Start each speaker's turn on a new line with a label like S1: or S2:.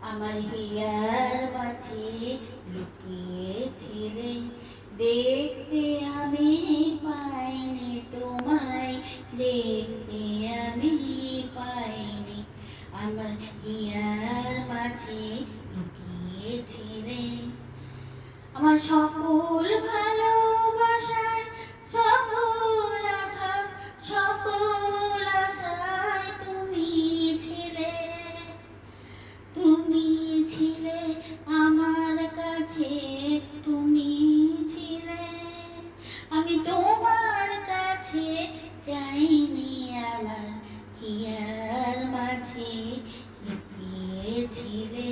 S1: আমার হিয়ার মাঝে লুকিয়েছিলে, দেখতে আমি পাইনি তোমায়, দেখতে আমি পাইনি। আমার হিয়ার মাঝে লুকিয়েছিলে, আমার সকল ভালোবাসায়, সকল আঘাত, সকল আশায় তুমি ছিলে। তুমি ছিলে আমার কাছে, তুমি ছিলে। আমি তোমার কাছে চাইনি, আমার হিয়ার মাঝে লুকিয়েছিলে।